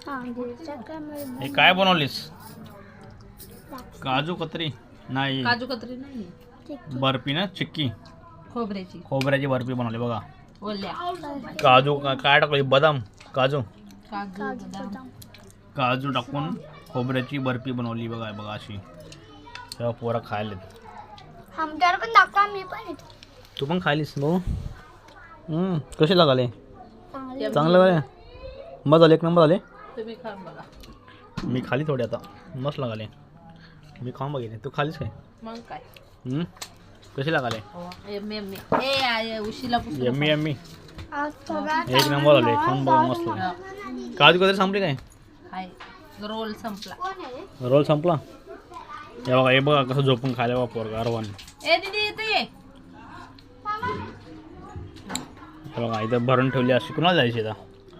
हे काय बनवलीस? काजू कतरी नाही, काजू कतरी नाही, बर्फी ना, चिक्की खोबऱ्याची बर्फी बनवली बघा. ओल्या काजू काय टाकलं? बदाम, काजू बदाम. काजू टाकून खोबऱ्याची बर्फी बनवली बघा. बघा अशी तेव्हा पोरं खायला. आमच्यावर पण दाखवा, मी पण येतो. तू पण खायलीस भाऊ? कसे लागले? चांगलं झाले, मस्त झाले, एक नंबर झाले. तुम्ही खा बघा. मी खाली थोडे आता, मस्त लागले. मी खाऊन बघितले. तू खालीस काय? मग काय कसे लागले? उशीला यम्मी यम्मी, आज सगळ्यात एक नंबर झाले. खाऊन बघा, मस्त लागले. काजू कतरी संपली काय? रोल संपला. रोल संपला. हे बघा, हे बघा कसं झोपून खायला बघा पोरगा अरवान. ए दीदी इथे ये. बघा इथं भरून ठेवली. अशी कुणाला जायची आता?